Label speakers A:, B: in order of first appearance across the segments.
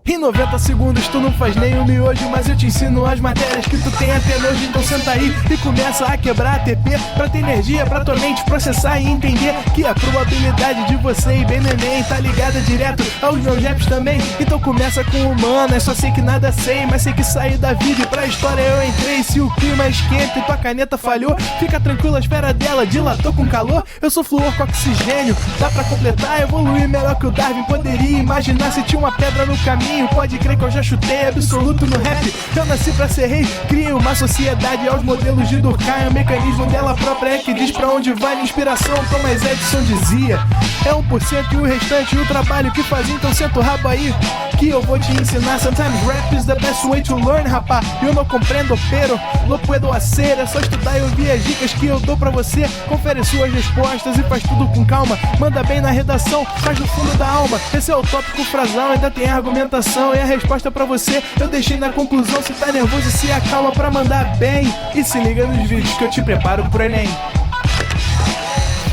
A: Em 90 segundos tu não faz nem um miojo, mas eu te ensino as matérias que tu tem até nojo. Então senta aí e começa a quebrar ATP pra ter energia, pra tua mente processar e entender que a probabilidade de você ir bem no Enem tá ligada direto aos meus raps também. Então começa com humanas, só sei que nada sei, mas sei que saí da vida e pra história eu entrei. Se o clima esquenta e tua caneta falhou, fica tranquilo, a esfera dela dilatou com calor. Eu sou flúor com oxigênio, dá pra completar, evoluir melhor que o Darwin poderia imaginar se tinha uma pedra no caminho. Pode crer que eu já chutei absoluto no rap. Eu nasci pra ser rei, criei uma sociedade aos modelos de Durkheim. O mecanismo dela própria é que diz pra onde vai minha inspiração. Thomas Edison dizia: é 1% e o restante o trabalho que fazia. Então senta o rabo aí que eu vou te ensinar. Sometimes rap is the best way to learn, rapá. Eu não compreendo, pero não puedo hacer. É só estudar e ouvir as dicas que eu dou pra você. Confere suas respostas e faz tudo com calma. Manda bem na redação, faz no fundo da alma. Esse é o tópico frasal, ainda tem argumentação e a resposta pra você eu deixei na conclusão. Se tá nervoso, se acalma pra mandar bem. E se liga nos vídeos que eu te preparo pro Enem.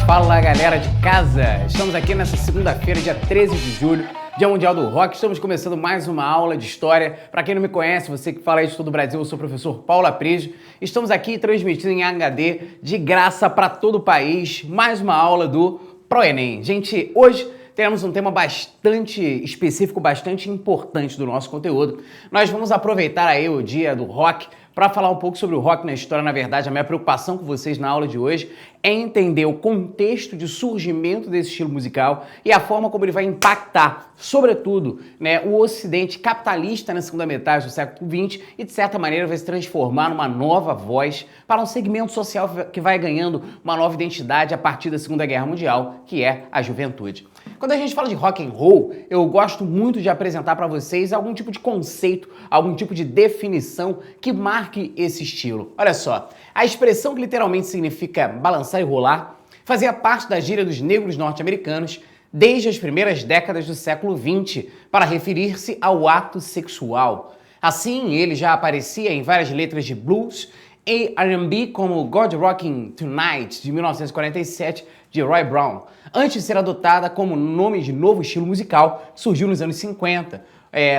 B: Fala galera de casa, estamos aqui nessa segunda-feira, dia 13 de julho, Dia Mundial do Rock. Estamos começando mais uma aula de história. Para quem não me conhece, você que fala aí de todo o Brasil, eu sou o professor Paulo Aprígio. Estamos aqui transmitindo em HD de graça para todo o país, mais uma aula do ProEnem. Gente, hoje temos um tema bastante específico, bastante importante do nosso conteúdo. Nós vamos aproveitar aí o dia do rock para falar um pouco sobre o rock na história. Na verdade, a minha preocupação com vocês na aula de hoje é entender o contexto de surgimento desse estilo musical e a forma como ele vai impactar, sobretudo, o Ocidente capitalista na segunda metade do século XX e, de certa maneira, vai se transformar numa nova voz para um segmento social que vai ganhando uma nova identidade a partir da Segunda Guerra Mundial, que é a juventude. Quando a gente fala de rock and roll, eu gosto muito de apresentar para vocês algum tipo de conceito, algum tipo de definição que marque esse estilo. Olha só, a expressão que literalmente significa balançar e rolar fazia parte da gíria dos negros norte-americanos desde as primeiras décadas do século XX para referir-se ao ato sexual. Assim, ele já aparecia em várias letras de blues e R&B como God Rockin' Tonight, de 1947, de Roy Brown, antes de ser adotada como nome de novo estilo musical que surgiu nos anos 50,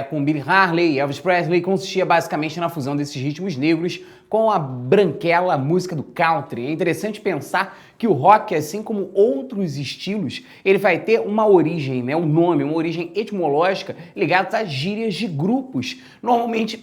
B: com Billy Harley e Elvis Presley, consistia basicamente na fusão desses ritmos negros com a branquela música do country. É interessante pensar que o rock, assim como outros estilos, ele vai ter uma origem, um nome, uma origem etimológica ligada às gírias de grupos, normalmente,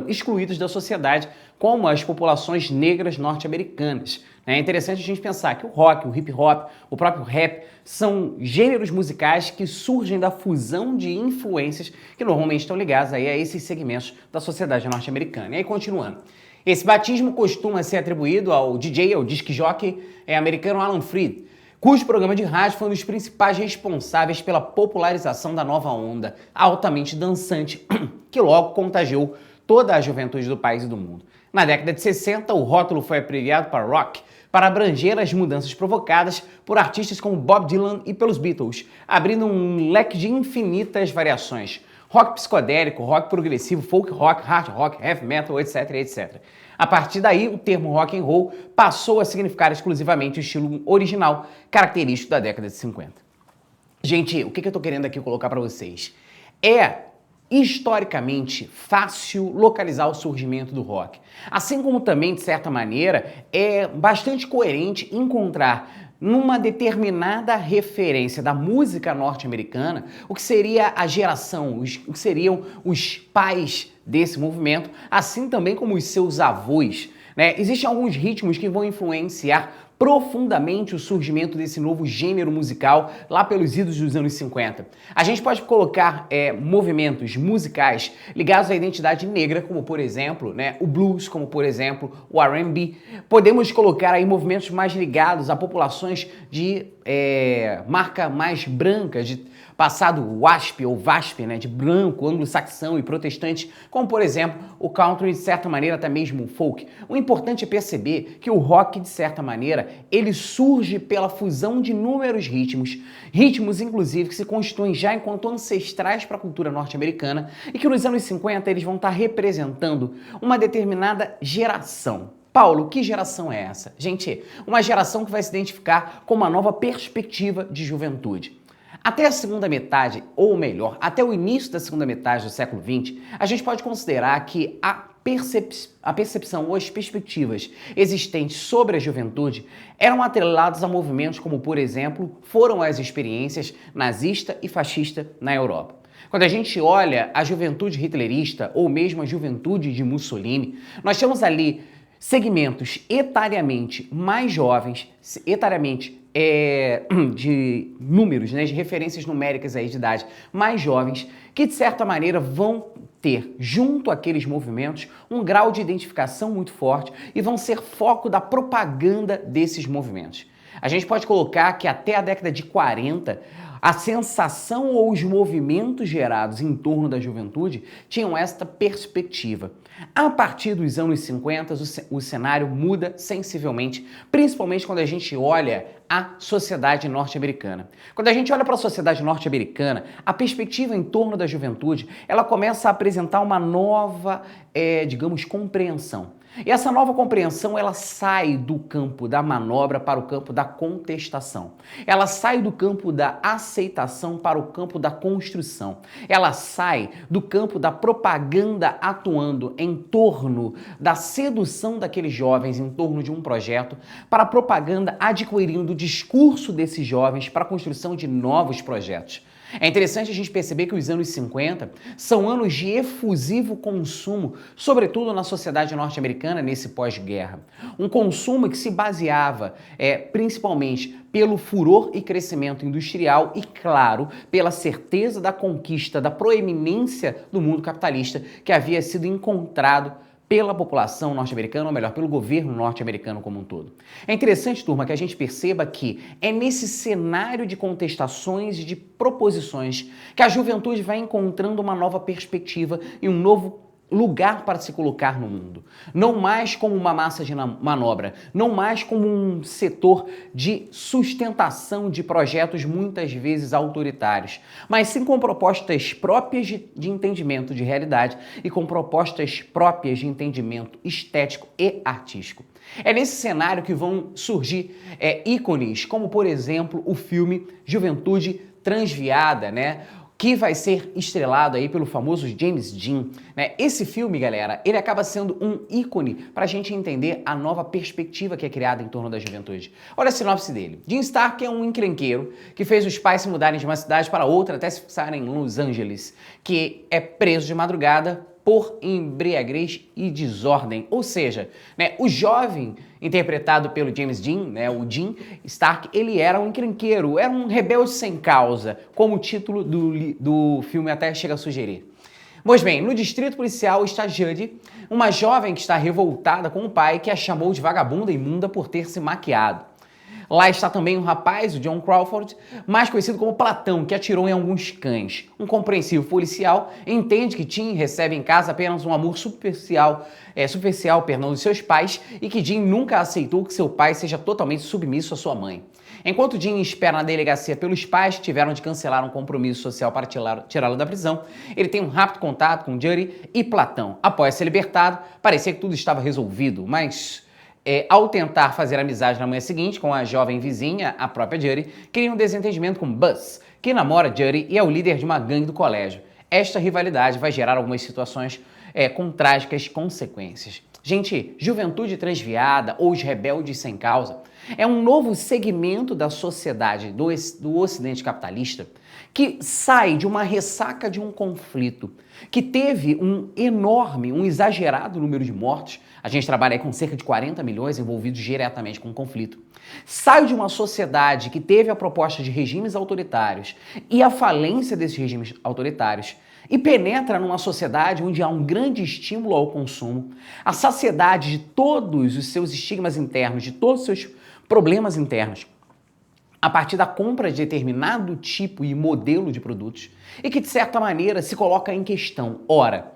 B: excluídos da sociedade, como as populações negras norte-americanas. É interessante a gente pensar que o rock, o hip hop, o próprio rap são gêneros musicais que surgem da fusão de influências que normalmente estão ligadas aí a esses segmentos da sociedade norte-americana. E aí, continuando. Esse batismo costuma ser atribuído ao DJ, ao disc jockey americano Alan Freed, cujo programa de rádio foi um dos principais responsáveis pela popularização da nova onda, altamente dançante, que logo contagiou toda a juventude do país e do mundo. Na década de 60, o rótulo foi abreviado para rock, para abranger as mudanças provocadas por artistas como Bob Dylan e pelos Beatles, abrindo um leque de infinitas variações. Rock psicodélico, rock progressivo, folk rock, hard rock, heavy metal, etc, etc. A partir daí, o termo rock and roll passou a significar exclusivamente o estilo original, característico da década de 50. Gente, o que eu tô querendo aqui colocar para vocês? É historicamente fácil localizar o surgimento do rock. Assim como também, de certa maneira, é bastante coerente encontrar numa determinada referência da música norte-americana o que seria a geração, o que seriam os pais desse movimento, assim também como os seus avós. Existem alguns ritmos que vão influenciar profundamente o surgimento desse novo gênero musical lá pelos idos dos anos 50. A gente pode colocar movimentos musicais ligados à identidade negra, como por exemplo, o blues, como por exemplo o R&B. Podemos colocar aí movimentos mais ligados a populações de marca mais branca, de passado WASP ou VASP, de branco, anglo-saxão e protestante, como por exemplo o country, de certa maneira até mesmo o folk. O importante é perceber que o rock, de certa maneira, ele surge pela fusão de inúmeros ritmos inclusive que se constituem já enquanto ancestrais para a cultura norte-americana e que nos anos 50 eles vão estar representando uma determinada geração. Paulo, que geração é essa? Gente, uma geração que vai se identificar com uma nova perspectiva de juventude. Até a segunda metade, ou melhor, até o início da segunda metade do século XX, a gente pode considerar que a percepção ou as perspectivas existentes sobre a juventude eram atreladas a movimentos como, por exemplo, foram as experiências nazista e fascista na Europa. Quando a gente olha a juventude hitlerista ou mesmo a juventude de Mussolini, nós temos ali segmentos etariamente mais jovens, etariamente de números, né, de referências numéricas aí de idade mais jovens, que de certa maneira vão ter, junto àqueles movimentos, um grau de identificação muito forte e vão ser foco da propaganda desses movimentos. A gente pode colocar que até a década de 40, a sensação ou os movimentos gerados em torno da juventude tinham esta perspectiva. A partir dos anos 50, o cenário muda sensivelmente, principalmente quando a gente olha a sociedade norte-americana. Quando a gente olha para a sociedade norte-americana, a perspectiva em torno da juventude, ela começa a apresentar uma nova, digamos, compreensão. E essa nova compreensão, ela sai do campo da manobra para o campo da contestação. Ela sai do campo da aceitação para o campo da construção. Ela sai do campo da propaganda atuando em torno da sedução daqueles jovens em torno de um projeto para a propaganda adquirindo o discurso desses jovens para a construção de novos projetos. É interessante a gente perceber que os anos 50 são anos de efusivo consumo, sobretudo na sociedade norte-americana nesse pós-guerra. Um consumo que se baseava principalmente pelo furor e crescimento industrial e, claro, pela certeza da conquista, da proeminência do mundo capitalista que havia sido encontrado pela população norte-americana, ou melhor, pelo governo norte-americano como um todo. É interessante, turma, que a gente perceba que é nesse cenário de contestações e de proposições que a juventude vai encontrando uma nova perspectiva e um novo lugar para se colocar no mundo. Não mais como uma massa de manobra, não mais como um setor de sustentação de projetos muitas vezes autoritários, mas sim com propostas próprias de entendimento de realidade e com propostas próprias de entendimento estético e artístico. É nesse cenário que vão surgir ícones, como por exemplo o filme Juventude Transviada, né? Que vai ser estrelado aí pelo famoso James Dean, né? Esse filme, galera, ele acaba sendo um ícone para a gente entender a nova perspectiva que é criada em torno da juventude. Olha a sinopse dele. Dean Stark é um encrenqueiro que fez os pais se mudarem de uma cidade para outra até se fixarem em Los Angeles, que é preso de madrugada por embriaguez e desordem. Ou seja, né, o jovem interpretado pelo James Dean, né, o Dean Stark, ele era um encrenqueiro, era um rebelde sem causa, como o título do filme até chega a sugerir. Pois bem, no distrito policial está Judy, uma jovem que está revoltada com o pai que a chamou de vagabunda imunda por ter se maquiado. Lá está também um rapaz, o John Crawford, mais conhecido como Platão, que atirou em alguns cães. Um compreensivo policial entende que Tim recebe em casa apenas um amor superficial dos seus pais e que Jim nunca aceitou que seu pai seja totalmente submisso à sua mãe. Enquanto Jim espera na delegacia pelos pais que tiveram de cancelar um compromisso social para tirá-lo da prisão, ele tem um rápido contato com Judy e Platão. Após ser libertado, parecia que tudo estava resolvido, mas ao tentar fazer amizade na manhã seguinte com a jovem vizinha, a própria Judy, cria um desentendimento com Buzz, que namora Judy e é o líder de uma gangue do colégio. Esta rivalidade vai gerar algumas situações com trágicas consequências. Gente, juventude transviada ou os rebeldes sem causa é um novo segmento da sociedade do Ocidente capitalista que sai de uma ressaca de um conflito, que teve um exagerado número de mortes. A gente trabalha aí com cerca de 40 milhões envolvidos diretamente com o conflito. Sai de uma sociedade que teve a proposta de regimes autoritários e a falência desses regimes autoritários e penetra numa sociedade onde há um grande estímulo ao consumo, a saciedade de todos os seus estigmas internos, de todos os seus problemas internos, a partir da compra de determinado tipo e modelo de produtos e que, de certa maneira, se coloca em questão. Ora,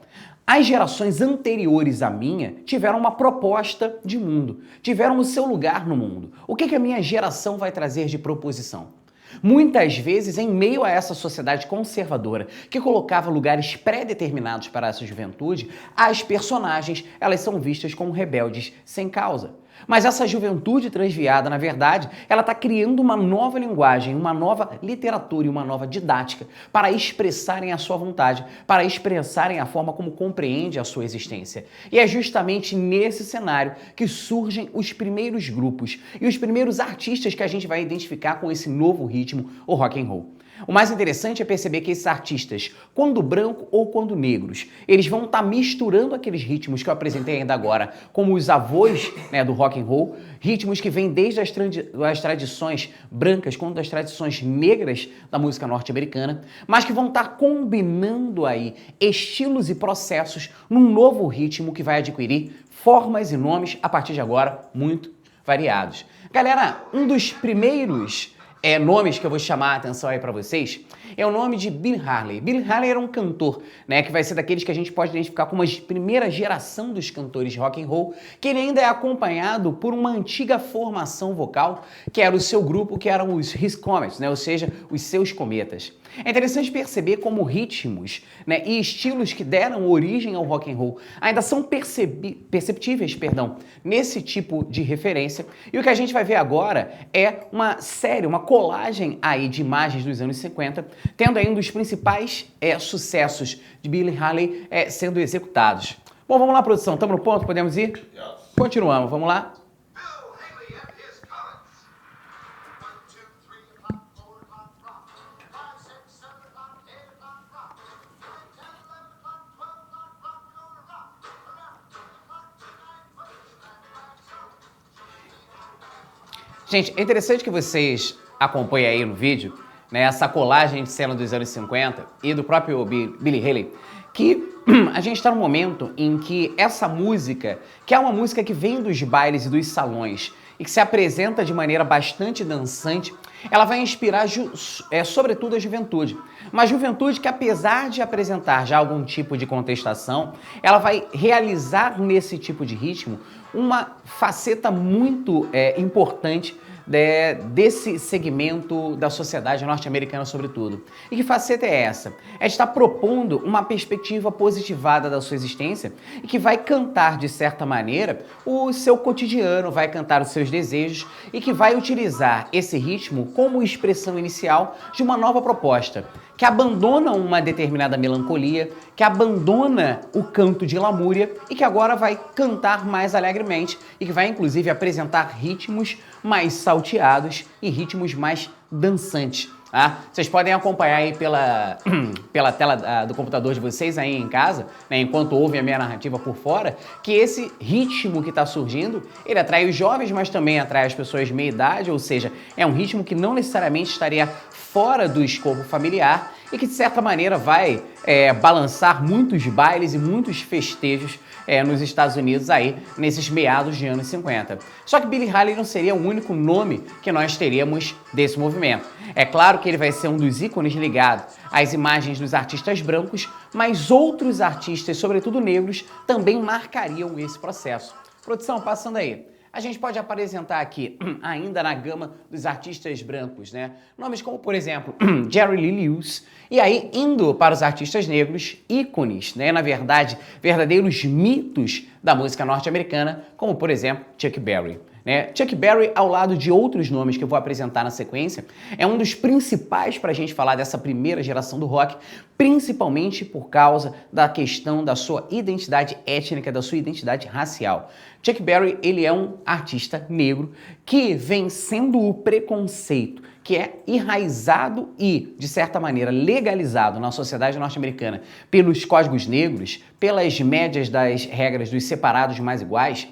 B: as gerações anteriores à minha tiveram uma proposta de mundo, tiveram o seu lugar no mundo. O que a minha geração vai trazer de proposição? Muitas vezes, em meio a essa sociedade conservadora que colocava lugares pré-determinados para essa juventude, as personagens elas são vistas como rebeldes sem causa. Mas essa juventude transviada, na verdade, ela está criando uma nova linguagem, uma nova literatura e uma nova didática para expressarem a sua vontade, para expressarem a forma como compreende a sua existência. E é justamente nesse cenário que surgem os primeiros grupos e os primeiros artistas que a gente vai identificar com esse novo ritmo, o rock and roll. O mais interessante é perceber que esses artistas, quando branco ou quando negros, eles vão estar misturando aqueles ritmos que eu apresentei ainda agora, como os avós, né, do rock and roll, ritmos que vêm desde as tradições brancas quanto das tradições negras da música norte-americana, mas que vão estar combinando aí estilos e processos num novo ritmo que vai adquirir formas e nomes, a partir de agora, muito variados. Galera, um dos primeiros nomes que eu vou chamar a atenção aí pra vocês é o nome de Billy Harley. Billy Harley era um cantor, né, que vai ser daqueles que a gente pode identificar como a primeira geração dos cantores de rock and roll, que ele ainda é acompanhado por uma antiga formação vocal, que era o seu grupo, que eram os His Comets, né, ou seja, os seus cometas. É interessante perceber como ritmos, né, e estilos que deram origem ao rock and roll ainda são perceptíveis, nesse tipo de referência. E o que a gente vai ver agora é uma série, uma colagem aí de imagens dos anos 50, tendo aí um dos principais sucessos de Billy Harley sendo executados. Bom, vamos lá, produção. Estamos no ponto? Podemos ir? Continuamos. Vamos lá? Gente, é interessante que vocês acompanhem aí no vídeo, né, essa colagem de cena dos anos 50 e do próprio Billy Haley, que a gente está num momento em que essa música, que é uma música que vem dos bailes e dos salões e que se apresenta de maneira bastante dançante, ela vai inspirar sobretudo a juventude. Uma juventude que, apesar de apresentar já algum tipo de contestação, ela vai realizar nesse tipo de ritmo uma faceta muito importante desse segmento da sociedade norte-americana, sobretudo. E que faceta é essa? É estar propondo uma perspectiva positivada da sua existência e que vai cantar, de certa maneira, o seu cotidiano, vai cantar os seus desejos e que vai utilizar esse ritmo como expressão inicial de uma nova proposta, que abandona uma determinada melancolia, que abandona o canto de lamúria e que agora vai cantar mais alegremente e que vai, inclusive, apresentar ritmos mais salteados e ritmos mais dançantes. Tá? Vocês podem acompanhar aí pela tela do computador de vocês aí em casa, né, enquanto ouvem a minha narrativa por fora, que esse ritmo que está surgindo, ele atrai os jovens, mas também atrai as pessoas de meia idade, ou seja, é um ritmo que não necessariamente estaria fora do escopo familiar e que, de certa maneira, vai balançar muitos bailes e muitos festejos nos Estados Unidos aí, nesses meados de anos 50. Só que Billy Harley não seria o único nome que nós teríamos desse movimento. É claro que ele vai ser um dos ícones ligado às imagens dos artistas brancos, mas outros artistas, sobretudo negros, também marcariam esse processo. Produção, passando aí. A gente pode apresentar aqui, ainda na gama dos artistas brancos, né? Nomes como, por exemplo, Jerry Lee Lewis. E aí, indo para os artistas negros, ícones, né? Na verdade, verdadeiros mitos da música norte-americana, como, por exemplo, Chuck Berry. Né? Chuck Berry, ao lado de outros nomes que eu vou apresentar na sequência, é um dos principais para a gente falar dessa primeira geração do rock, principalmente por causa da questão da sua identidade étnica, da sua identidade racial. Chuck Berry, ele é um artista negro que vem sendo o preconceito, que é enraizado e, de certa maneira, legalizado na sociedade norte-americana pelos códigos negros, pelas médias das regras dos separados mais iguais.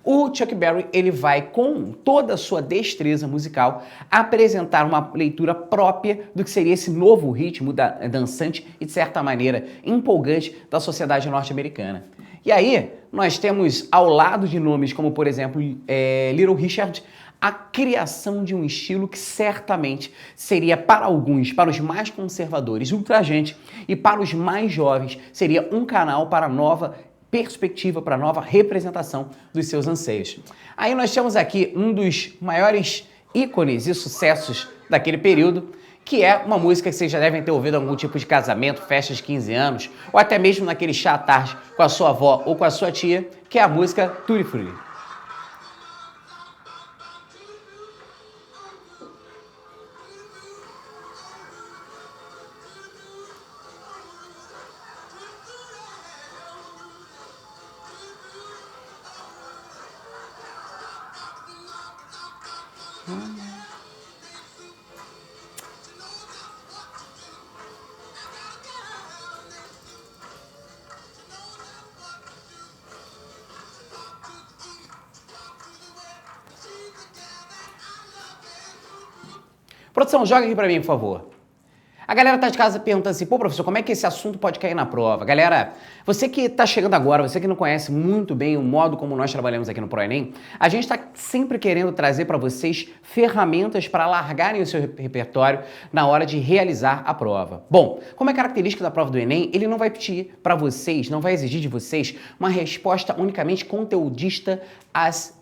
B: O Chuck Berry, ele vai, com toda a sua destreza musical, apresentar uma leitura própria do que seria esse novo ritmo dançante e, de certa maneira, empolgante da sociedade norte-americana. E aí, nós temos, ao lado de nomes como, por exemplo, Little Richard, a criação de um estilo que certamente seria para alguns, para os mais conservadores, ultrajante, e para os mais jovens, seria um canal para nova perspectiva, para nova representação dos seus anseios. Aí nós temos aqui um dos maiores ícones e sucessos daquele período, que é uma música que vocês já devem ter ouvido em algum tipo de casamento, festa de 15 anos, ou até mesmo naquele chá à tarde com a sua avó ou com a sua tia, que é a música Tutti Frutti. Produção, joga aqui pra mim, por favor. A galera tá de casa perguntando assim, pô, professor, como é que esse assunto pode cair na prova? Galera, você que tá chegando agora, você que não conhece muito bem o modo como nós trabalhamos aqui no ProEnem, a gente tá sempre querendo trazer para vocês ferramentas para alargarem o seu repertório na hora de realizar a prova. Bom, como é característica da prova do Enem, ele não vai pedir para vocês, não vai exigir de vocês uma resposta unicamente conteudista às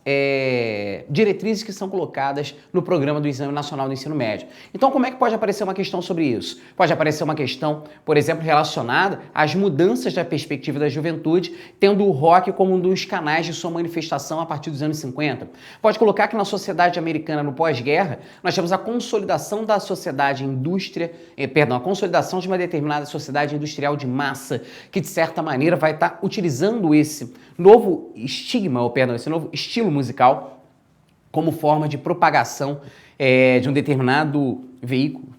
B: diretrizes que são colocadas no programa do Exame Nacional do Ensino Médio. Então, como é que pode aparecer uma questão sobre isso? Pode aparecer uma questão, por exemplo, relacionada às mudanças da perspectiva da juventude, tendo o rock como um dos canais de sua manifestação a partir dos anos 50. Pode colocar que na sociedade americana no pós-guerra, nós temos a consolidação da sociedade a consolidação de uma determinada sociedade industrial de massa, que de certa maneira vai estar utilizando esse novo esse novo estilo musical como forma de propagação de um determinado veículo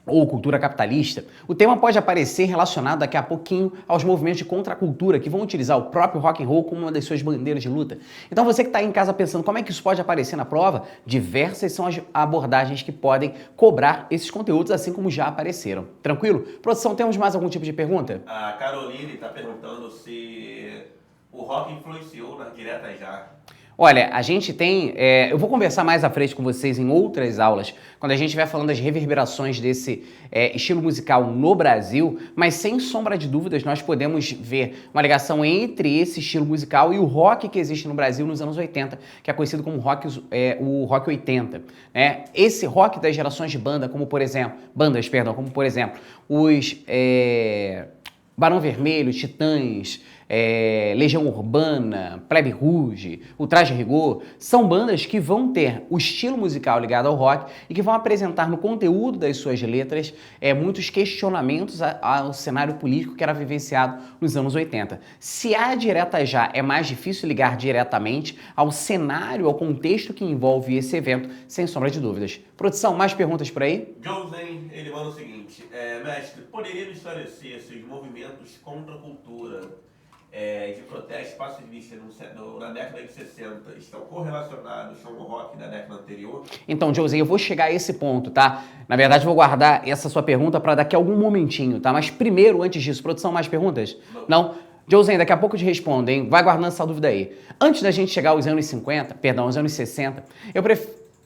B: ou cultura capitalista. O tema pode aparecer relacionado daqui a pouquinho aos movimentos de contracultura que vão utilizar o próprio rock and roll como uma das suas bandeiras de luta. Então você que está aí em casa pensando como é que isso pode aparecer na prova, diversas são as abordagens que podem cobrar esses conteúdos, assim como já apareceram. Tranquilo? Produção, temos mais algum tipo de pergunta?
C: A Caroline está perguntando se o rock influenciou nas diretas já.
B: Olha, a gente tem... eu vou conversar mais à frente com vocês em outras aulas, quando a gente estiver falando das reverberações desse estilo musical no Brasil, mas sem sombra de dúvidas nós podemos ver uma ligação entre esse estilo musical e o rock que existe no Brasil nos anos 80, que é conhecido como o rock 80. Né? Esse rock das gerações de bandas, como por exemplo, os Barão Vermelho, Titãs, Legião Urbana, Plebe Rouge, o Traje Rigor, são bandas que vão ter o estilo musical ligado ao rock e que vão apresentar no conteúdo das suas letras muitos questionamentos ao cenário político que era vivenciado nos anos 80. Se a direta já é mais difícil ligar diretamente ao cenário, ao contexto que envolve esse evento, sem sombra de dúvidas. Produção, mais perguntas por aí?
C: Josen, ele manda o seguinte, mestre, poderia me esclarecer se os movimentos contra a cultura de protesto pacifista na década de 60 estão correlacionados com o rock da década anterior?
B: Então, Josen, eu vou chegar a esse ponto, tá? Na verdade, eu vou guardar essa sua pergunta para daqui a algum momentinho, tá? Mas primeiro, antes disso, produção, mais perguntas? Não? Josen, daqui a pouco eu te respondo, hein? Vai guardando essa dúvida aí. Antes da gente chegar aos anos aos anos 60, eu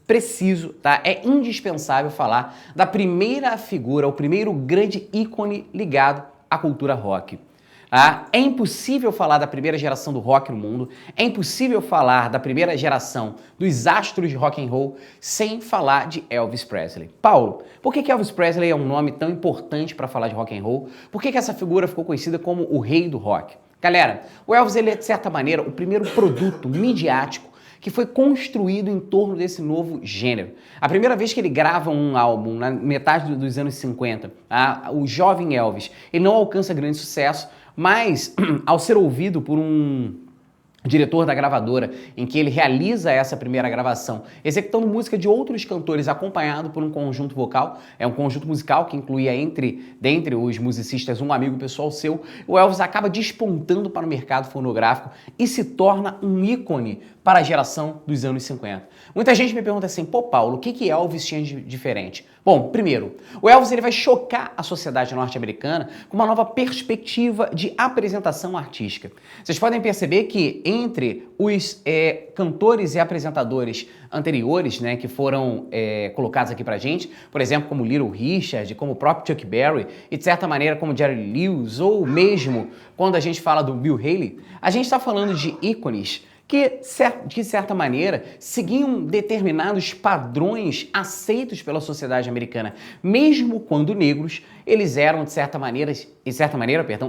B: preciso, tá? É indispensável falar da primeira figura, o primeiro grande ícone ligado à cultura rock. É impossível falar da primeira geração do rock no mundo, é impossível falar da primeira geração dos astros de rock and roll sem falar de Elvis Presley. Paulo, por que Elvis Presley é um nome tão importante para falar de rock and roll? Por que essa figura ficou conhecida como o rei do rock? Galera, o Elvis ele é, de certa maneira, o primeiro produto midiático que foi construído em torno desse novo gênero. A primeira vez que ele grava um álbum, na metade dos anos 50, o jovem Elvis, ele não alcança grande sucesso, mas ao ser ouvido por um diretor da gravadora, em que ele realiza essa primeira gravação, executando música de outros cantores acompanhado por um conjunto vocal, um conjunto musical que incluía dentre os musicistas um amigo pessoal seu, o Elvis acaba despontando para o mercado fonográfico e se torna um ícone para a geração dos anos 50. Muita gente me pergunta assim, pô Paulo, o que Elvis tinha de diferente? Bom, primeiro, o Elvis ele vai chocar a sociedade norte-americana com uma nova perspectiva de apresentação artística. Vocês podem perceber que entre os cantores e apresentadores anteriores, né, que foram colocados aqui pra gente, por exemplo, como Little Richard, como o próprio Chuck Berry, e de certa maneira como Jerry Lewis, ou mesmo quando a gente fala do Bill Haley, a gente está falando de ícones que, de certa maneira, seguiam determinados padrões aceitos pela sociedade americana, mesmo quando negros, eles eram, de certa maneira,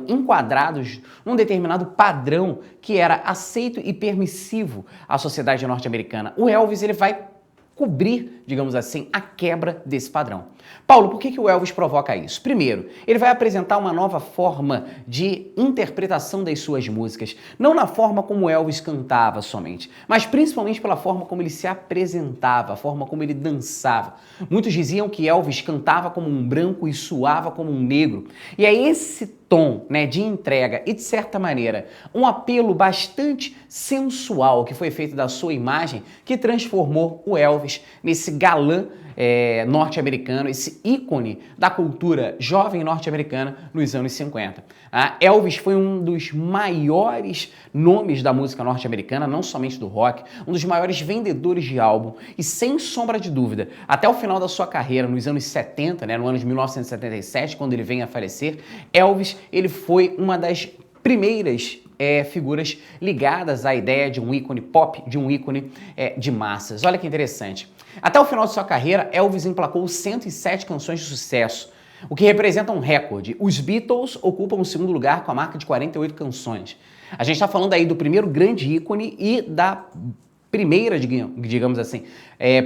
B: enquadrados num determinado padrão que era aceito e permissivo à sociedade norte-americana. O Elvis, ele vai cobrir, digamos assim, a quebra desse padrão. Paulo, por que o Elvis provoca isso? Primeiro, ele vai apresentar uma nova forma de interpretação das suas músicas, não na forma como Elvis cantava somente, mas principalmente pela forma como ele se apresentava, a forma como ele dançava. Muitos diziam que Elvis cantava como um branco e suava como um negro, e é esse tom, né, de entrega e, de certa maneira, um apelo bastante sensual que foi feito da sua imagem que transformou o Elvis nesse galã norte-americano, esse ícone da cultura jovem norte-americana nos anos 50. Elvis foi um dos maiores nomes da música norte-americana, não somente do rock, um dos maiores vendedores de álbum e, sem sombra de dúvida, até o final da sua carreira, nos anos 70, né, no ano de 1977, quando ele vem a falecer, Elvis ele foi uma das primeiras figuras ligadas à ideia de um ícone pop, de um ícone de massas. Olha que interessante. Até o final de sua carreira, Elvis emplacou 107 canções de sucesso, o que representa um recorde. Os Beatles ocupam o segundo lugar com a marca de 48 canções. A gente está falando aí do primeiro grande ícone e da primeira, digamos assim,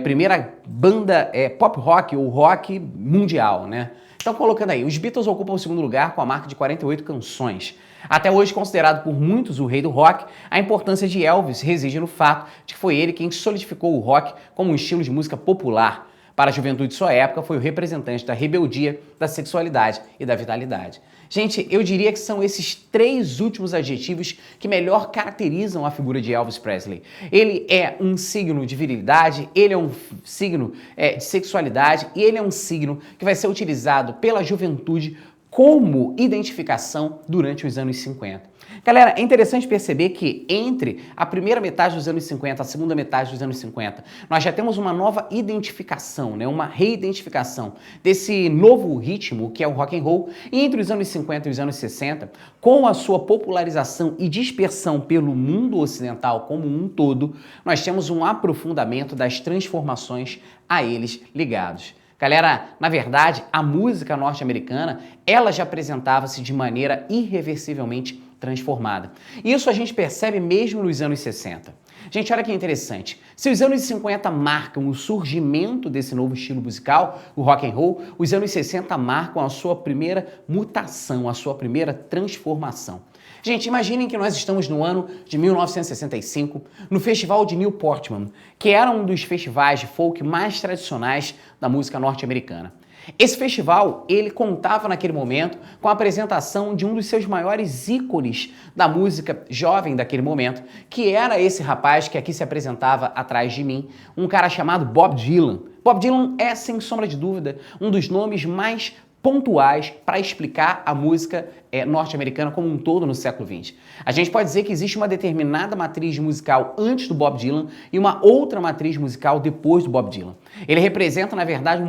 B: primeira banda pop rock ou rock mundial, né? Então, colocando aí, os Beatles ocupam o segundo lugar com a marca de 48 canções. Até hoje considerado por muitos o rei do rock, a importância de Elvis reside no fato de que foi ele quem solidificou o rock como um estilo de música popular. Para a juventude de sua época, foi o representante da rebeldia, da sexualidade e da vitalidade. Gente, eu diria que são esses três últimos adjetivos que melhor caracterizam a figura de Elvis Presley. Ele é um signo de virilidade, ele é um signo de sexualidade e ele é um signo que vai ser utilizado pela juventude como identificação durante os anos 50. Galera, é interessante perceber que entre a primeira metade dos anos 50 e a segunda metade dos anos 50, nós já temos uma nova identificação, né? Uma reidentificação desse novo ritmo que é o rock and roll, e entre os anos 50 e os anos 60, com a sua popularização e dispersão pelo mundo ocidental como um todo, nós temos um aprofundamento das transformações a eles ligados. Galera, na verdade, a música norte-americana, ela já apresentava-se de maneira irreversivelmente transformada. Isso a gente percebe mesmo nos anos 60. Gente, olha que interessante. Se os anos 50 marcam o surgimento desse novo estilo musical, o rock and roll, os anos 60 marcam a sua primeira mutação, a sua primeira transformação. Gente, imaginem que nós estamos no ano de 1965, no Festival de New Portman, que era um dos festivais de folk mais tradicionais da música norte-americana. Esse festival, ele contava naquele momento com a apresentação de um dos seus maiores ícones da música jovem daquele momento, que era esse rapaz que aqui se apresentava atrás de mim, um cara chamado Bob Dylan. Bob Dylan é, sem sombra de dúvida, um dos nomes mais pontuais para explicar a música norte-americana como um todo no século XX. A gente pode dizer que existe uma determinada matriz musical antes do Bob Dylan e uma outra matriz musical depois do Bob Dylan. Ele representa, na verdade, um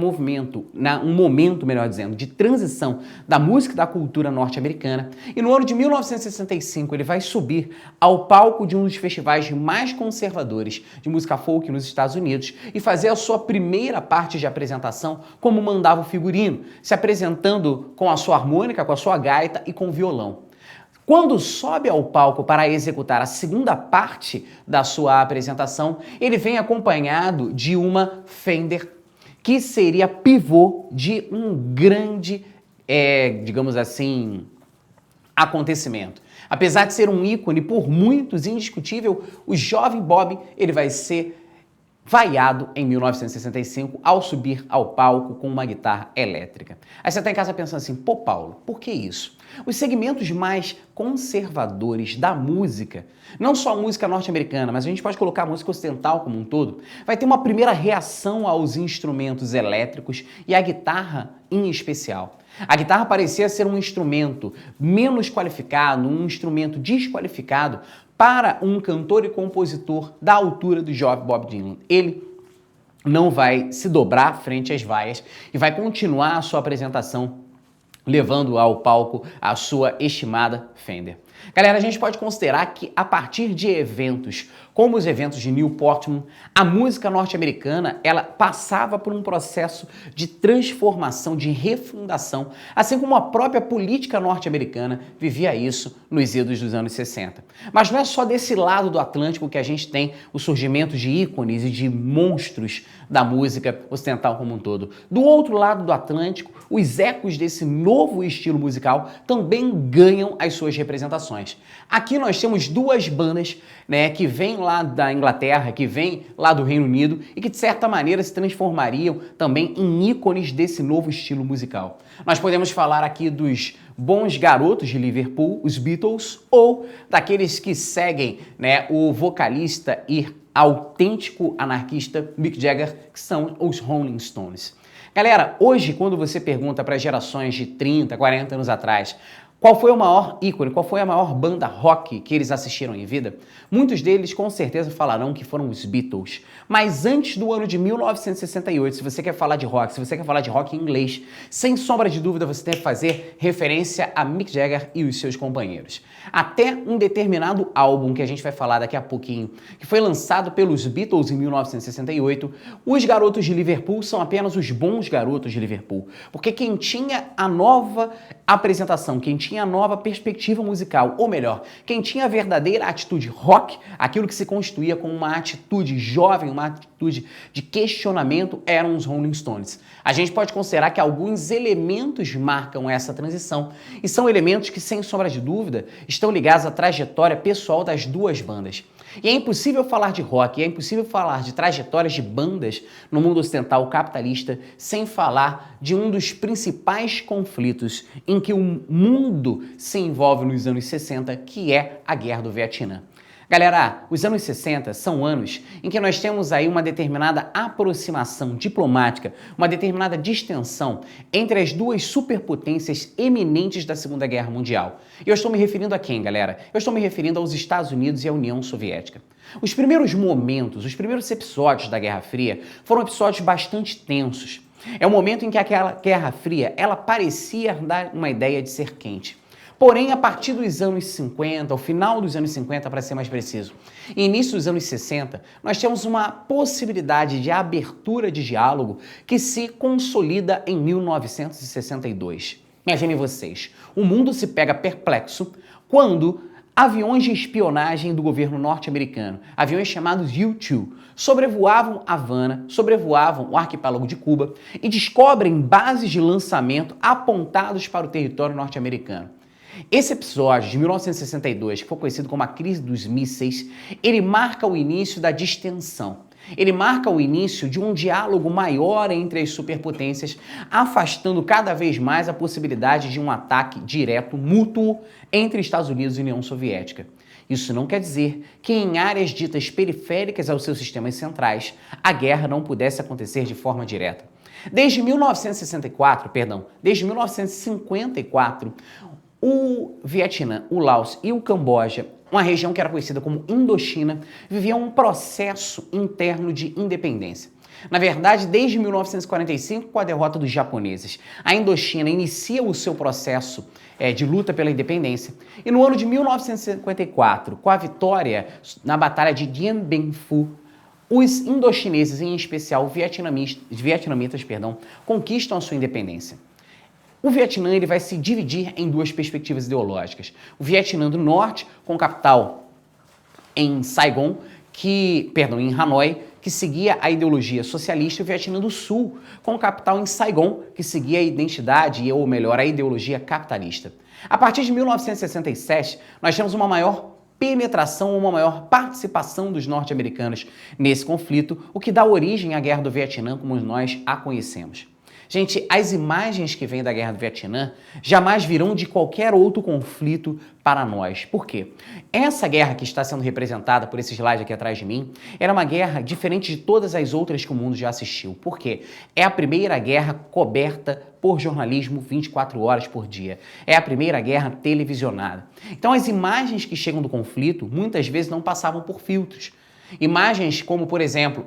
B: momento, melhor dizendo, de transição da música e da cultura norte-americana, e no ano de 1965 ele vai subir ao palco de um dos festivais mais conservadores de música folk nos Estados Unidos e fazer a sua primeira parte de apresentação como mandava o figurino, se apresentando com a sua harmônica, com a sua gaita e com o violão. Quando sobe ao palco para executar a segunda parte da sua apresentação, ele vem acompanhado de uma Fender, que seria pivô de um grande, digamos assim, acontecimento. Apesar de ser um ícone por muitos indiscutível, o jovem Bob ele vai ser vaiado em 1965 ao subir ao palco com uma guitarra elétrica. Aí você está em casa pensando assim, pô Paulo, por que isso? Os segmentos mais conservadores da música, não só a música norte-americana, mas a gente pode colocar a música ocidental como um todo, vai ter uma primeira reação aos instrumentos elétricos e à guitarra em especial. A guitarra parecia ser um instrumento menos qualificado, um instrumento desqualificado para um cantor e compositor da altura do jovem Bob Dylan. Ele não vai se dobrar frente às vaias e vai continuar a sua apresentação levando ao palco a sua estimada Fender. Galera, a gente pode considerar que a partir de eventos como os eventos de Newport, a música norte-americana ela passava por um processo de transformação, de refundação, assim como a própria política norte-americana vivia isso nos idos dos anos 60. Mas não é só desse lado do Atlântico que a gente tem o surgimento de ícones e de monstros da música ocidental como um todo. Do outro lado do Atlântico, os ecos desse novo estilo musical também ganham as suas representações. Aqui nós temos duas bandas, né, que vêm lá da Inglaterra, que vêm lá do Reino Unido e que de certa maneira se transformariam também em ícones desse novo estilo musical. Nós podemos falar aqui dos bons garotos de Liverpool, os Beatles, ou daqueles que seguem, né, o vocalista e autêntico anarquista Mick Jagger, que são os Rolling Stones. Galera, hoje quando você pergunta para gerações de 30, 40 anos atrás, qual foi o maior ícone, qual foi a maior banda rock que eles assistiram em vida? Muitos deles com certeza falarão que foram os Beatles. Mas antes do ano de 1968, se você quer falar de rock, se você quer falar de rock em inglês, sem sombra de dúvida você tem que fazer referência a Mick Jagger e os seus companheiros. Até um determinado álbum que a gente vai falar daqui a pouquinho, que foi lançado pelos Beatles em 1968, os garotos de Liverpool são apenas os bons garotos de Liverpool. Porque quem tinha a nova apresentação, quem tinha a nova perspectiva musical, ou melhor, quem tinha a verdadeira atitude rock, aquilo que se constituía como uma atitude jovem, uma atitude de questionamento, eram os Rolling Stones. A gente pode considerar que alguns elementos marcam essa transição, e são elementos que, sem sombra de dúvida, estão ligados à trajetória pessoal das duas bandas. E é impossível falar de rock, é impossível falar de trajetórias de bandas no mundo ocidental capitalista sem falar de um dos principais conflitos em que o mundo se envolve nos anos 60, que é a Guerra do Vietnã. Galera, os anos 60 são anos em que nós temos aí uma determinada aproximação diplomática, uma determinada distensão entre as duas superpotências eminentes da Segunda Guerra Mundial. E eu estou me referindo a quem, galera? Eu estou me referindo aos Estados Unidos e à União Soviética. Os primeiros momentos, os primeiros episódios da Guerra Fria foram episódios bastante tensos. É o momento em que aquela Guerra Fria, ela parecia dar uma ideia de ser quente. Porém, a partir dos anos 50, ao final dos anos 50, para ser mais preciso, e início dos anos 60, nós temos uma possibilidade de abertura de diálogo que se consolida em 1962. Imaginem vocês, o mundo se pega perplexo quando aviões de espionagem do governo norte-americano, aviões chamados U-2, sobrevoavam Havana, sobrevoavam o arquipélago de Cuba e descobrem bases de lançamento apontados para o território norte-americano. Esse episódio de 1962, que foi conhecido como a crise dos mísseis, ele marca o início da distensão. Ele marca o início de um diálogo maior entre as superpotências, afastando cada vez mais a possibilidade de um ataque direto, mútuo, entre Estados Unidos e União Soviética. Isso não quer dizer que em áreas ditas periféricas aos seus sistemas centrais, a guerra não pudesse acontecer de forma direta. Desde 1954, o Vietnã, o Laos e o Camboja, uma região que era conhecida como Indochina, viviam um processo interno de independência. Na verdade, desde 1945, com a derrota dos japoneses, a Indochina inicia o seu processo de luta pela independência. E no ano de 1954, com a vitória na Batalha de Dien Bien Phu, os indochineses, em especial vietnamitas, conquistam a sua independência. O Vietnã ele vai se dividir em duas perspectivas ideológicas. O Vietnã do Norte, com capital em Saigon, em Hanoi, que seguia a ideologia socialista, e o Vietnã do Sul, com capital em Saigon, que seguia a identidade, ou melhor, a ideologia capitalista. A partir de 1967, nós temos uma maior penetração, uma maior participação dos norte-americanos nesse conflito, o que dá origem à Guerra do Vietnã como nós a conhecemos. Gente, as imagens que vêm da Guerra do Vietnã jamais virão de qualquer outro conflito para nós. Por quê? Essa guerra que está sendo representada por esse slide aqui atrás de mim era uma guerra diferente de todas as outras que o mundo já assistiu. Por quê? É a primeira guerra coberta por jornalismo 24 horas por dia. É a primeira guerra televisionada. Então as imagens que chegam do conflito muitas vezes não passavam por filtros. Imagens como, por exemplo,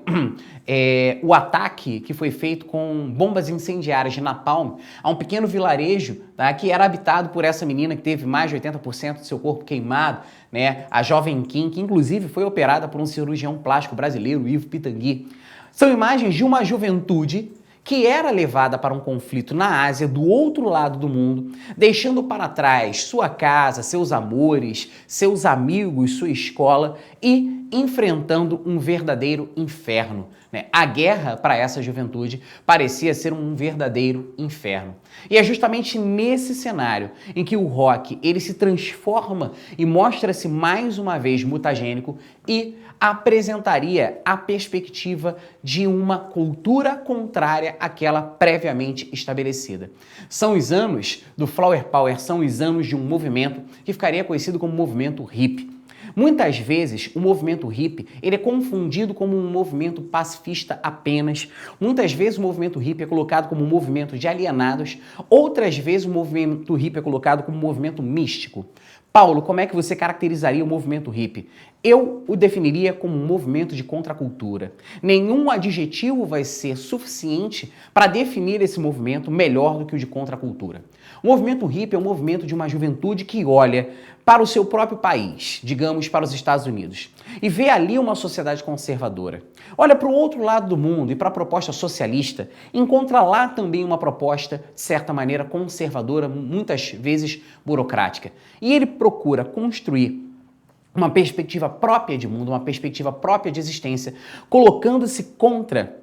B: o ataque que foi feito com bombas incendiárias de napalm a um pequeno vilarejo, tá, que era habitado por essa menina que teve mais de 80% do seu corpo queimado, né, a jovem Kim, que inclusive foi operada por um cirurgião plástico brasileiro, Ivo Pitangui. São imagens de uma juventude que era levada para um conflito na Ásia, do outro lado do mundo, deixando para trás sua casa, seus amores, seus amigos, sua escola e enfrentando um verdadeiro inferno, né? A guerra para essa juventude parecia ser um verdadeiro inferno. E é justamente nesse cenário em que o rock ele se transforma e mostra-se mais uma vez mutagênico e apresentaria a perspectiva de uma cultura contrária àquela previamente estabelecida. São os anos do Flower Power, são os anos de um movimento que ficaria conhecido como movimento hippie. Muitas vezes o movimento hippie ele é confundido como um movimento pacifista apenas. Muitas vezes o movimento hippie é colocado como um movimento de alienados. Outras vezes o movimento hippie é colocado como um movimento místico. Paulo, como é que você caracterizaria o movimento hippie? Eu o definiria como um movimento de contracultura. Nenhum adjetivo vai ser suficiente para definir esse movimento melhor do que o de contracultura. O movimento hippie é um movimento de uma juventude que olha para o seu próprio país, digamos para os Estados Unidos, e vê ali uma sociedade conservadora. Olha para o outro lado do mundo e para a proposta socialista, encontra lá também uma proposta, de certa maneira, conservadora, muitas vezes burocrática. E ele procura construir uma perspectiva própria de mundo, uma perspectiva própria de existência, colocando-se contra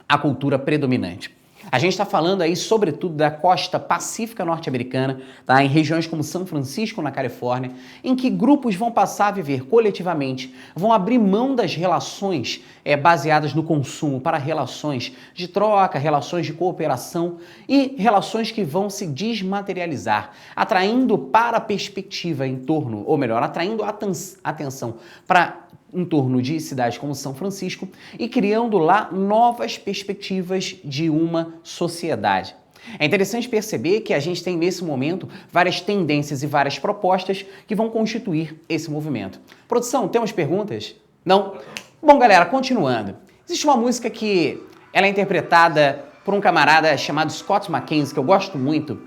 B: a cultura predominante. A gente está falando aí, sobretudo, da costa pacífica norte-americana, tá? Em regiões como São Francisco, na Califórnia, em que grupos vão passar a viver coletivamente, vão abrir mão das relações baseadas no consumo para relações de troca, relações de cooperação e relações que vão se desmaterializar, atraindo para a perspectiva em torno, ou melhor, atraindo atenção para em torno de cidades como São Francisco e criando lá novas perspectivas de uma sociedade. É interessante perceber que a gente tem nesse momento várias tendências e várias propostas que vão constituir esse movimento. Produção, temos perguntas? Não? Bom, galera, continuando. Existe uma música que ela é interpretada por um camarada chamado Scott McKenzie, que eu gosto muito,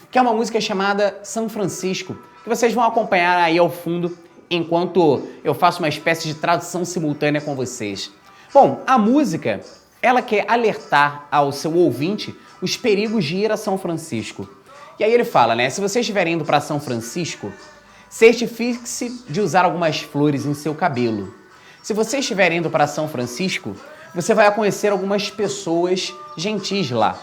B: que é uma música chamada São Francisco, que vocês vão acompanhar aí ao fundo enquanto eu faço uma espécie de tradução simultânea com vocês. Bom, a música, ela quer alertar ao seu ouvinte os perigos de ir a São Francisco. E aí ele fala, né, se você estiver indo para São Francisco, certifique-se de usar algumas flores em seu cabelo. Se você estiver indo para São Francisco, você vai conhecer algumas pessoas gentis lá.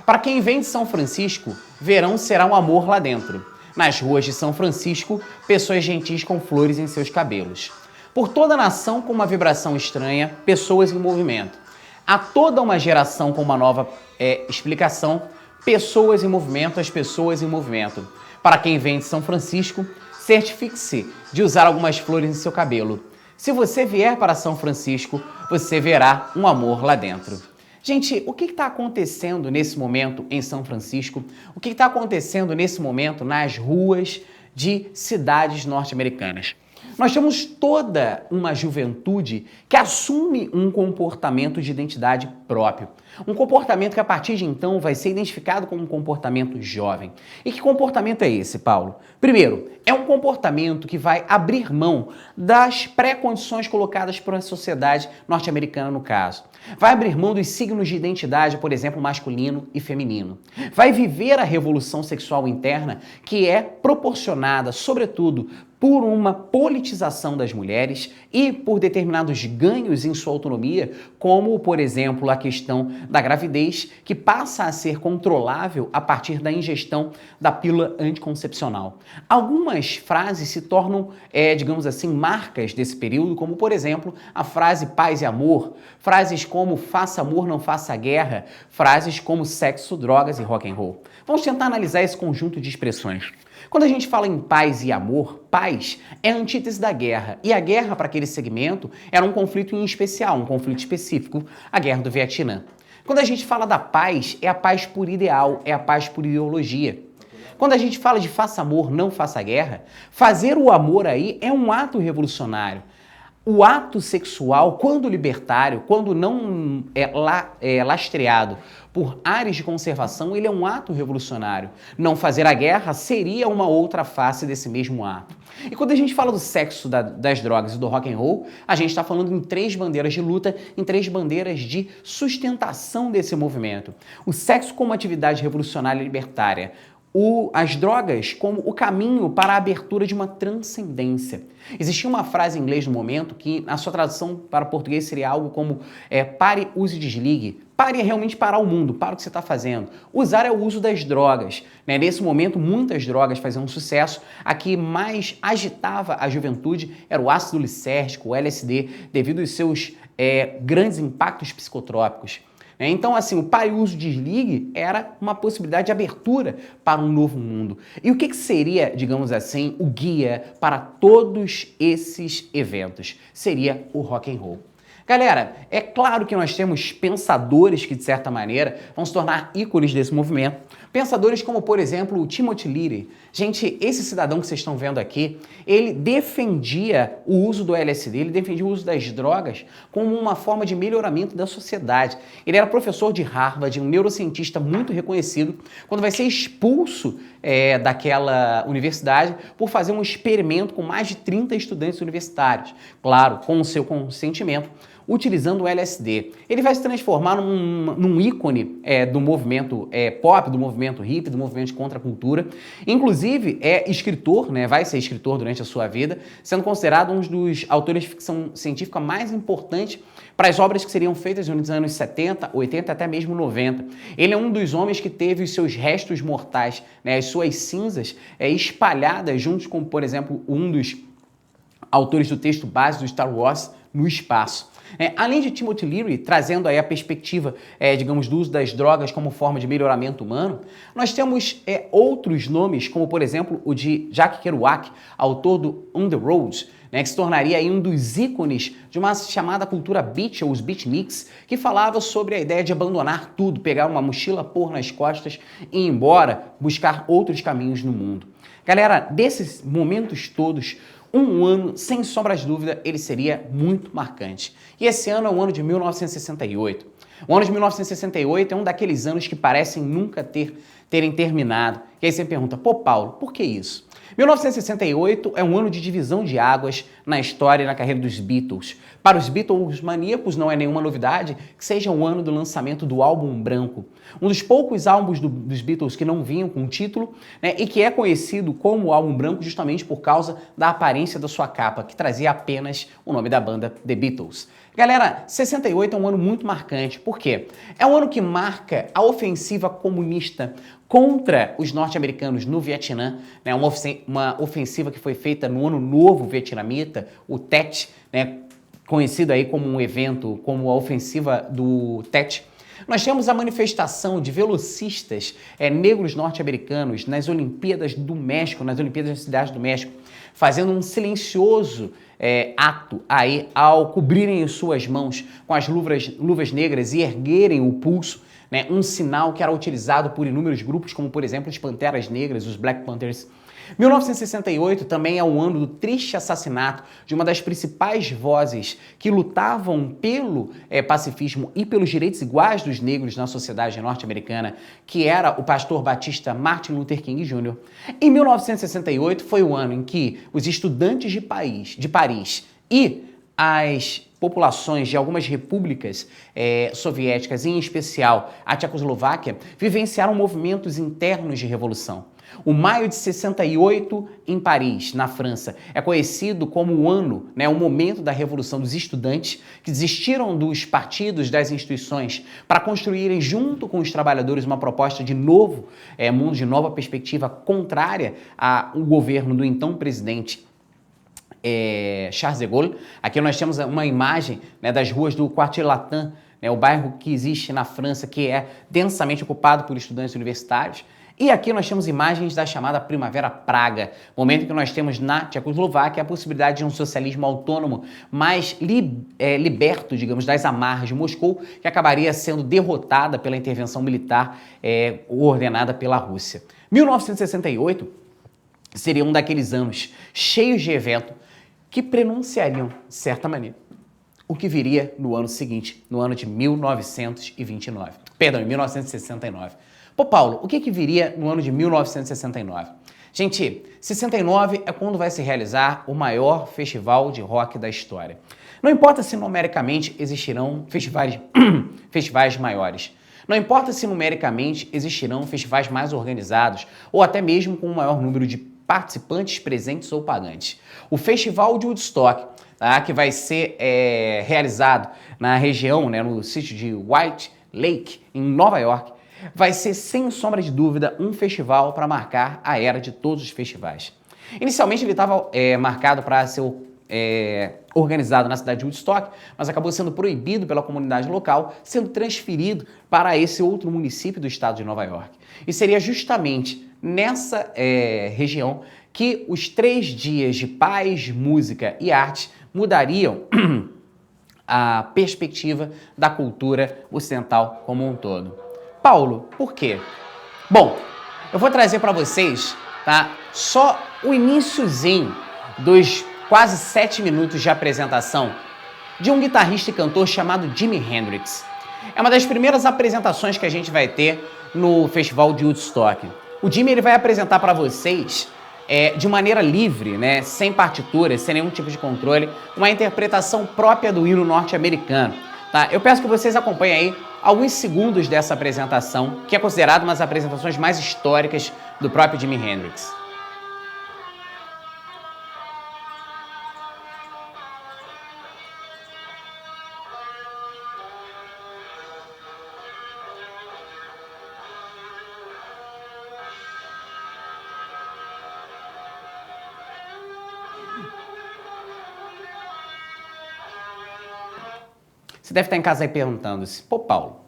B: Para quem vem de São Francisco, verão será um amor lá dentro. Nas ruas de São Francisco, pessoas gentis com flores em seus cabelos. Por toda a nação com uma vibração estranha, pessoas em movimento. Há toda uma geração com uma nova explicação, pessoas em movimento, as pessoas em movimento. Para quem vem de São Francisco, certifique-se de usar algumas flores em seu cabelo. Se você vier para São Francisco, você verá um amor lá dentro. Gente, o que está acontecendo nesse momento em São Francisco? O que está acontecendo nesse momento nas ruas de cidades norte-americanas? Nós temos toda uma juventude que assume um comportamento de identidade próprio. Um comportamento que a partir de então vai ser identificado como um comportamento jovem. E que comportamento é esse, Paulo? Primeiro, é um comportamento que vai abrir mão das pré-condições colocadas por uma sociedade norte-americana no caso. Vai abrir mão dos signos de identidade, por exemplo, masculino e feminino. Vai viver a revolução sexual interna que é proporcionada, sobretudo, por uma politização das mulheres e por determinados ganhos em sua autonomia, como, por exemplo, a questão da gravidez, que passa a ser controlável a partir da ingestão da pílula anticoncepcional. Algumas frases se tornam, digamos assim, marcas desse período, como, por exemplo, a frase paz e amor, frases como faça amor, não faça guerra, frases como sexo, drogas e rock and roll. Vamos tentar analisar esse conjunto de expressões. Quando a gente fala em paz e amor, paz é a antítese da guerra. E a guerra, para aquele segmento, era um conflito em especial, um conflito específico, a Guerra do Vietnã. Quando a gente fala da paz, é a paz por ideal, é a paz por ideologia. Quando a gente fala de faça amor, não faça guerra, fazer o amor aí é um ato revolucionário. O ato sexual, quando libertário, quando não é lastreado por áreas de conservação, ele é um ato revolucionário. Não fazer a guerra seria uma outra face desse mesmo ato. E quando a gente fala do sexo, das drogas e do rock and roll, a gente está falando em 3 bandeiras de luta, em 3 bandeiras de sustentação desse movimento. O sexo como atividade revolucionária e libertária. As drogas como o caminho para a abertura de uma transcendência. Existia uma frase em inglês no momento que, na sua tradução para português, seria algo como pare, use e desligue. Pare é realmente parar o mundo, para o que você está fazendo. Usar é o uso das drogas. Né? Nesse momento, muitas drogas faziam sucesso. A que mais agitava a juventude era o ácido lisérgico, o LSD, devido aos seus grandes impactos psicotrópicos. Então, assim, o pare, uso, desligue era uma possibilidade de abertura para um novo mundo. E o que seria, digamos assim, o guia para todos esses eventos? Seria o rock and roll. Galera, é claro que nós temos pensadores que, de certa maneira, vão se tornar ícones desse movimento. Pensadores como, por exemplo, o Timothy Leary. Gente, esse cidadão que vocês estão vendo aqui, ele defendia o uso do LSD, ele defendia o uso das drogas como uma forma de melhoramento da sociedade. Ele era professor de Harvard, um neurocientista muito reconhecido, quando vai ser expulso daquela universidade por fazer um experimento com mais de 30 estudantes universitários. Claro, com o seu consentimento, utilizando o LSD. Ele vai se transformar num ícone do movimento pop, do movimento hippie, do movimento de contracultura. Inclusive, é escritor, né, vai ser escritor durante a sua vida, sendo considerado um dos autores de ficção científica mais importantes para as obras que seriam feitas nos anos 70, 80, até mesmo 90. Ele é um dos homens que teve os seus restos mortais, né, as suas cinzas espalhadas juntos com, por exemplo, um dos autores do texto base do Star Wars no espaço. Além de Timothy Leary, trazendo aí a perspectiva, digamos, do uso das drogas como forma de melhoramento humano, nós temos outros nomes, como por exemplo o de Jack Kerouac, autor do On the Road, né, que se tornaria aí um dos ícones de uma chamada cultura beat, ou os beatniks, que falava sobre a ideia de abandonar tudo, pegar uma mochila, pôr nas costas e ir embora, buscar outros caminhos no mundo. Galera, desses momentos todos, um ano, sem sombra de dúvida, ele seria muito marcante. E esse ano é o ano de 1968. O ano de 1968 é um daqueles anos que parecem nunca terem terminado. E aí você me pergunta, pô, Paulo, por que isso? 1968 é um ano de divisão de águas na história e na carreira dos Beatles. Para os Beatles maníacos não é nenhuma novidade que seja o ano do lançamento do álbum branco. Um dos poucos álbuns dos Beatles que não vinham com título, né, e que é conhecido como álbum branco justamente por causa da aparência da sua capa, que trazia apenas o nome da banda The Beatles. Galera, 68 é um ano muito marcante. Por quê? É um ano que marca a ofensiva comunista contra os norte-americanos no Vietnã, né, uma ofensiva que foi feita no Ano Novo Vietnamita, o Tet, né, conhecido aí como um evento, como a ofensiva do Tet. Nós temos a manifestação de velocistas negros norte-americanos nas Olimpíadas do México, nas Olimpíadas da Cidade do México, fazendo um silencioso ato aí ao cobrirem as suas mãos com as luvas negras e erguerem o pulso, né, um sinal que era utilizado por inúmeros grupos, como por exemplo os Panteras Negras, os Black Panthers. 1968 também é o ano do triste assassinato de uma das principais vozes que lutavam pelo pacifismo e pelos direitos iguais dos negros na sociedade norte-americana, que era o pastor batista Martin Luther King Jr. Em 1968 foi o ano em que os estudantes de Paris e as populações de algumas repúblicas soviéticas, em especial a Tchecoslováquia, vivenciaram movimentos internos de revolução. O Maio de 68 em Paris, na França, é conhecido como o ano, né, o momento da Revolução dos Estudantes, que desistiram dos partidos, das instituições, para construírem junto com os trabalhadores uma proposta de novo mundo, de nova perspectiva contrária ao governo do então presidente Charles de Gaulle. Aqui nós temos uma imagem, né, das ruas do Quartier Latin, né, o bairro que existe na França, que é densamente ocupado por estudantes universitários. E aqui nós temos imagens da chamada Primavera Praga, momento em que nós temos na Tchecoslováquia a possibilidade de um socialismo autônomo mais liberto, digamos, das amarras de Moscou, que acabaria sendo derrotada pela intervenção militar ordenada pela Rússia. 1968 seria um daqueles anos cheios de evento, que pronunciariam, de certa maneira, o que viria no ano seguinte, no ano de 1929. Perdão, em 1969. Pô, Paulo, o que viria no ano de 1969? Gente, 69 é quando vai se realizar o maior festival de rock da história. Não importa se numericamente existirão festivais maiores. Não importa se numericamente existirão festivais mais organizados ou até mesmo com um maior número de participantes presentes ou pagantes. O Festival de Woodstock, tá, que vai ser realizado na região, né, no sítio de White Lake, em Nova York, vai ser, sem sombra de dúvida, um festival para marcar a era de todos os festivais. Inicialmente ele estava marcado para ser organizado na cidade de Woodstock, mas acabou sendo proibido pela comunidade local, sendo transferido para esse outro município do estado de Nova York. E seria justamente nessa região que os 3 dias de paz, música e arte mudariam a perspectiva da cultura ocidental como um todo. Paulo, por quê? Bom, eu vou trazer para vocês, tá, só o iniciozinho dos quase 7 minutos de apresentação de um guitarrista e cantor chamado Jimi Hendrix. É uma das primeiras apresentações que a gente vai ter no Festival de Woodstock. O Jimi ele vai apresentar para vocês de maneira livre, né, sem partitura, sem nenhum tipo de controle, uma interpretação própria do hino norte-americano. Tá? Eu peço que vocês acompanhem aí alguns segundos dessa apresentação, que é considerada uma das apresentações mais históricas do próprio Jimi Hendrix. Você deve estar em casa aí perguntando-se, pô, Paulo,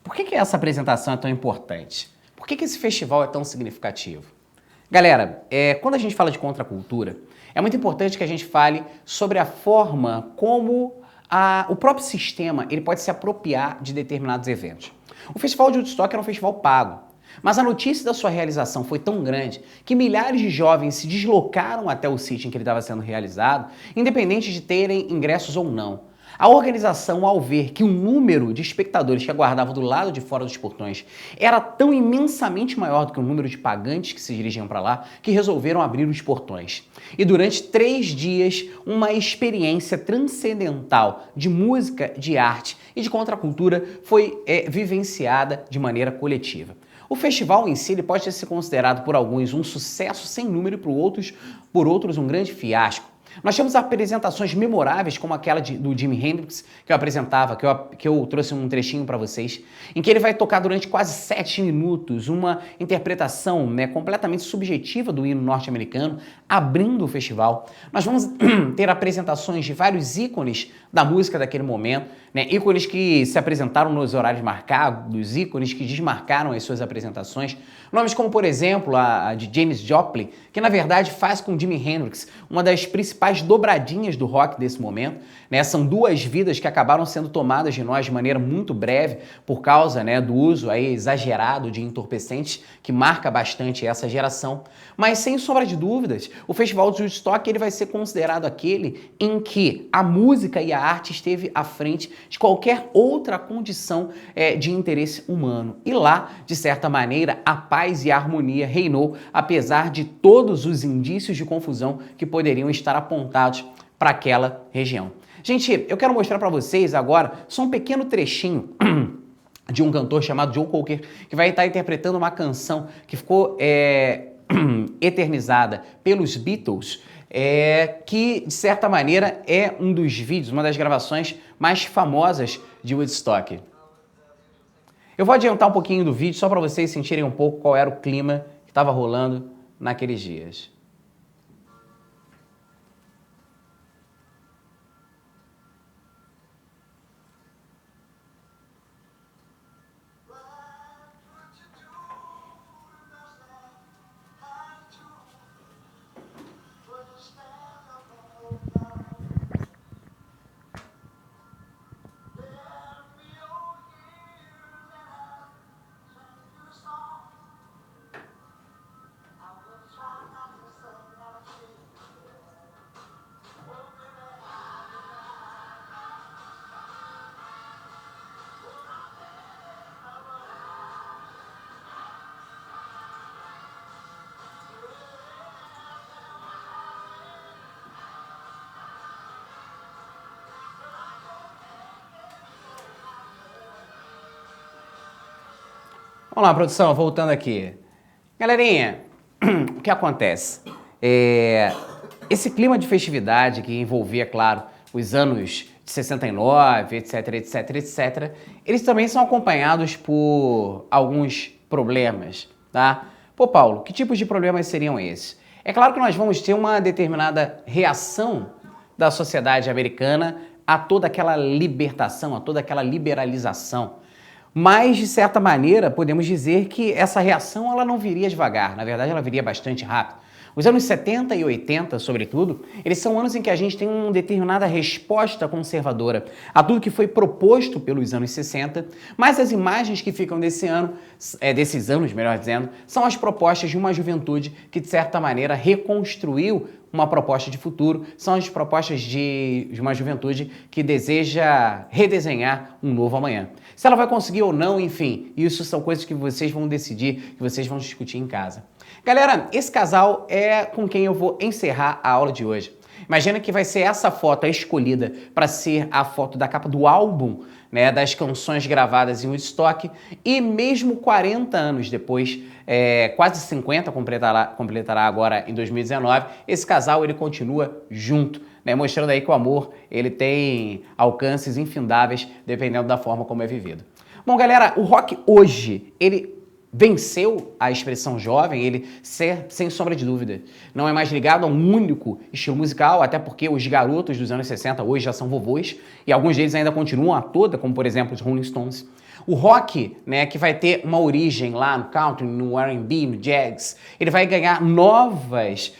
B: por que essa apresentação é tão importante? Por que esse festival é tão significativo? Galera, quando a gente fala de contracultura, é muito importante que a gente fale sobre a forma como o próprio sistema ele pode se apropriar de determinados eventos. O Festival de Woodstock era um festival pago, mas a notícia da sua realização foi tão grande que milhares de jovens se deslocaram até o sítio em que ele estava sendo realizado, independente de terem ingressos ou não. A organização, ao ver que o número de espectadores que aguardavam do lado de fora dos portões era tão imensamente maior do que o número de pagantes que se dirigiam para lá, que resolveram abrir os portões. E durante 3 dias, uma experiência transcendental de música, de arte e de contracultura foi vivenciada de maneira coletiva. O festival em si ele pode ter sido considerado por alguns um sucesso sem número e por outros um grande fiasco. Nós temos apresentações memoráveis como aquela do Jimi Hendrix, que eu apresentava, que eu trouxe um trechinho para vocês, em que ele vai tocar durante quase 7 minutos uma interpretação, né, completamente subjetiva do hino norte-americano, abrindo o festival. Nós vamos ter apresentações de vários ícones da música daquele momento, né, ícones que se apresentaram nos horários marcados, ícones que desmarcaram as suas apresentações, nomes como, por exemplo, a de Janis Joplin, que na verdade faz com Jimi Hendrix uma das principais dobradinhas do rock desse momento, né? São 2 vidas que acabaram sendo tomadas de nós de maneira muito breve por causa, né, do uso aí exagerado de entorpecentes que marca bastante essa geração. Mas sem sombra de dúvidas, o Festival de Woodstock ele vai ser considerado aquele em que a música e a arte esteve à frente de qualquer outra condição de interesse humano. E lá, de certa maneira, a paz e a harmonia reinou, apesar de todos os indícios de confusão que poderiam estar apontados para aquela região. Gente, eu quero mostrar para vocês agora só um pequeno trechinho de um cantor chamado Joe Cocker, que vai estar interpretando uma canção que ficou eternizada pelos Beatles, que, de certa maneira, é um dos vídeos, uma das gravações mais famosas de Woodstock. Eu vou adiantar um pouquinho do vídeo só para vocês sentirem um pouco qual era o clima que estava rolando naqueles dias. Vamos lá, produção, voltando aqui. Galerinha, o que acontece? Esse clima de festividade que envolvia, claro, os anos de 69, etc, etc, etc, eles também são acompanhados por alguns problemas, tá? Pô, Paulo, que tipos de problemas seriam esses? É claro que nós vamos ter uma determinada reação da sociedade americana a toda aquela libertação, a toda aquela liberalização. Mas, de certa maneira, podemos dizer que essa reação ela não viria devagar, na verdade ela viria bastante rápido. Os anos 70 e 80, sobretudo, eles são anos em que a gente tem uma determinada resposta conservadora a tudo que foi proposto pelos anos 60, mas as imagens que ficam desses anos, melhor dizendo, são as propostas de uma juventude que, de certa maneira, reconstruiu uma proposta de futuro, são as propostas de uma juventude que deseja redesenhar um novo amanhã. Se ela vai conseguir ou não, enfim, isso são coisas que vocês vão decidir, que vocês vão discutir em casa. Galera, esse casal é com quem eu vou encerrar a aula de hoje. Imagina que vai ser essa foto escolhida para ser a foto da capa do álbum, né, das canções gravadas em Woodstock, e mesmo 40 anos depois, quase 50 completará agora em 2019, esse casal ele continua junto, né, mostrando aí que o amor ele tem alcances infindáveis dependendo da forma como é vivido. Bom, galera, o rock hoje, ele venceu a expressão jovem, ele, sem sombra de dúvida, não é mais ligado a um único estilo musical, até porque os garotos dos anos 60 hoje já são vovôs, e alguns deles ainda continuam a toda, como por exemplo os Rolling Stones. O rock, né, que vai ter uma origem lá no country, no R&B, no jazz, ele vai ganhar novas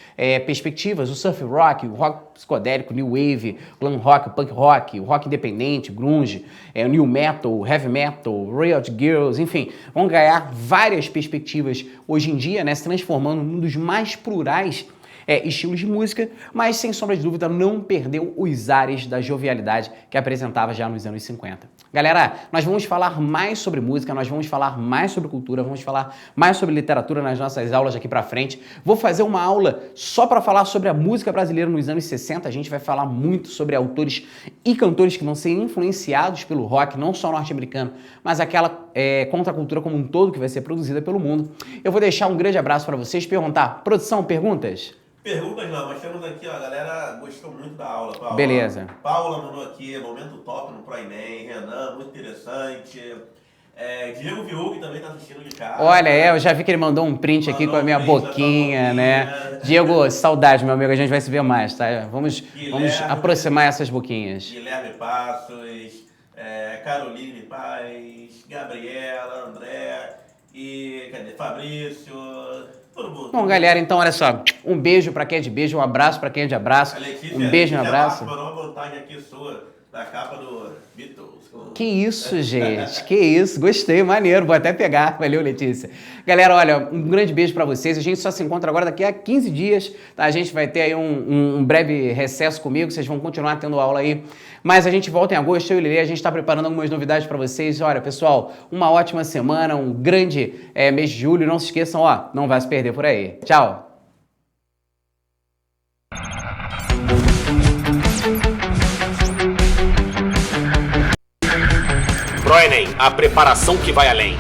B: perspectivas, o surf rock, o rock psicodélico, new wave, glam rock, o punk rock, o rock independente, grunge, o new metal, o heavy metal, Riot Girls, enfim, vão ganhar várias perspectivas hoje em dia, né, se transformando num dos mais plurais estilos de música, mas sem sombra de dúvida não perdeu os ares da jovialidade que apresentava já nos anos 50. Galera, nós vamos falar mais sobre música, nós vamos falar mais sobre cultura, vamos falar mais sobre literatura nas nossas aulas aqui pra frente. Vou fazer uma aula só para falar sobre a música brasileira nos anos 60, a gente vai falar muito sobre autores e cantores que vão ser influenciados pelo rock, não só norte-americano, mas aquela contracultura como um todo que vai ser produzida pelo mundo. Eu vou deixar um grande abraço para vocês, perguntar, produção, perguntas?
C: Perguntas não, mas temos aqui, ó, a galera gostou muito da aula, Paula.
B: Beleza.
C: Paula mandou aqui, momento top no ProEnem, Renan, muito interessante. Diego Viúg também tá assistindo de casa.
B: Olha, eu já vi que ele mandou um print aqui com a minha boquinha, né? Diego, saudade, meu amigo, a gente vai se ver mais, tá? Vamos aproximar essas boquinhas.
C: Guilherme Passos, Caroline Paz, Gabriela, André e, Fabrício...
B: Bom, galera, então olha só, um beijo pra quem é de beijo, um abraço pra quem é de abraço, um beijo e um abraço.
C: Uma montagem aqui sua, da capa do Beatles.
B: Que isso, gente, que isso, gostei, maneiro, vou até pegar, valeu, Letícia. Galera, olha, um grande beijo pra vocês, a gente só se encontra agora daqui a 15 dias, tá? A gente vai ter aí um breve recesso comigo, vocês vão continuar tendo aula aí, mas a gente volta em agosto, eu e Lelê, a gente tá preparando algumas novidades pra vocês. Olha, pessoal, uma ótima semana, um grande mês de julho, não se esqueçam, ó, não vai se perder por aí. Tchau!
D: ProEnem, a preparação que vai além.